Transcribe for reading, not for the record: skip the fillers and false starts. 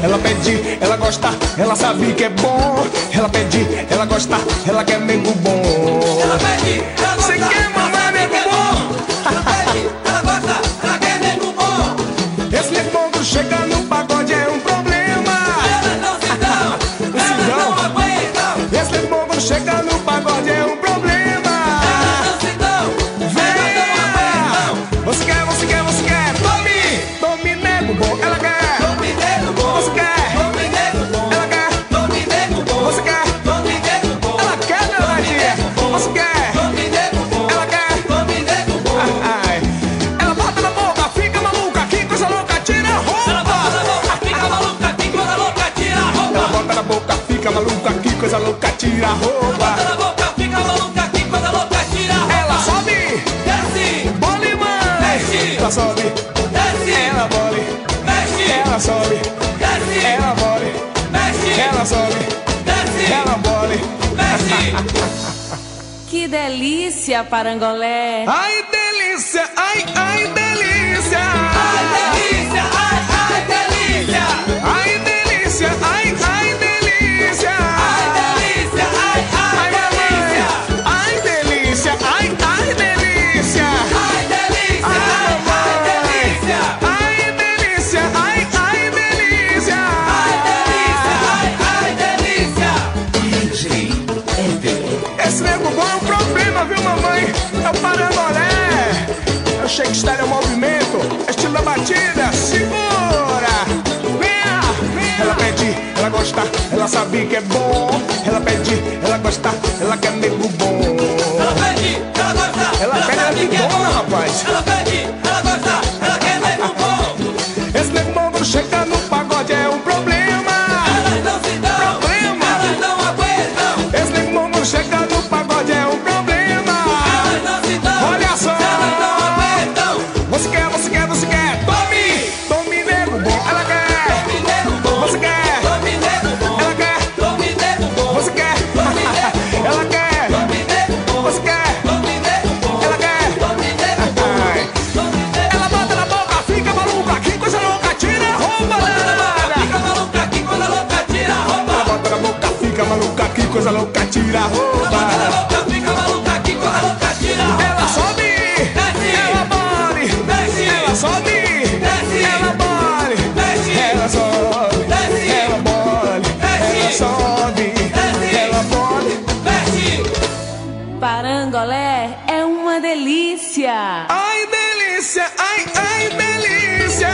ela pede, ela gosta, ela sabe que é bom. Ela pede, ela gosta, ela quer nego bom. Ela pede, ela gosta, você quer mamar nego bom? Ela pede, ela gosta, ela quer nego bom. Esse nego bom quando chega no pagode é um problema. Elas não se dão, elas não aguentam. Esse nego bom quando chega no pagode é um problema. Elas não se dão, elas não aguentam. Você quer, você quer, você quer. Tome nego bom, ela quer. Tome nego bom, Você quer, tome nego bom, ela quer. tome nego bom, Você quer, tome nego bom, ela quer, meu Nadia. Você quer, tome nego bom, ela quer. tome nego bom. Ai. Ela bota na boca, fica maluca, que coisa louca, tira a Ela roupa. bota na boca, fica maluca, que coisa louca, tira a Ela roupa. bota na boca, fica maluca, que coisa louca, tira a roupa. Bota na boca, fica maluca, que coisa louca, tira a roupa. Ela sobe, Desce, bole, mãe. Mexe. Ela sobe, desce, ela bole. mexe, Ela sobe, desce, ela bole. mexe, Ela sobe, desce, ela bole. mexe. Que delícia, Parangolé! Ai, delícia, ai, ai, delícia. Ai, delícia, ai, ai, delícia. Ai, delícia, ai, ai, delícia. Ai, delícia, ai, ai, delícia. Ai, delícia, ai, ai, delícia. Ai, delícia, ai, ai, delícia. Ai, delícia, ai, ai, delícia. Ai, delícia, ai, ai, delícia. Esse nego bom é um problema, viu, mamãe? É o Parangolé. É o shake style, é o movimento, é estilo da batida. Segura! Venha! Ela pede, ela gosta, ela sabe que é bom. Ela pede, ela gosta, ela quer nego bom. Ela pede, ela gosta, Ela pede, ela sabe que é bom, bom. rapaz. Ela pede, ela gosta, ela quer nego bom. Esse nego bom quando chega no pagode é um problema. Elas não se dão, Problema. elas não aguentam. Esse nego bom quando chega no pagode é um problema. Elas não se dão, Olha só. elas não aguentam. Você quer, você quer, você quer. Tome nego bom, ela quer. Tome nego bom, Você quer, tome nego bom, ela quer. tome nego bom, Você quer, tome nego bom, ela quer. tome nego bom, Você quer, tome nego bom, ela quer. tome nego bom, Ai. tome nego Ela bota na boca, fica maluca, que coisa louca, tira a roupa. Fica maluca, que coisa louca, tira a roupa. Ela bota na boca, fica maluca, que coisa louca, tira a roupa. Bota na boca, fica maluca, que coisa louca, tira a roupa. Ela sobe, Desce. ela bole. Desce. Ela sobe, Desce. ela bole. Desce. Ela sobe, Desce. ela bole. Desce. Ela sobe, Desce. ela bole. Mexe, Parangolé é uma delícia! Ai, delícia, ai, ai, delícia.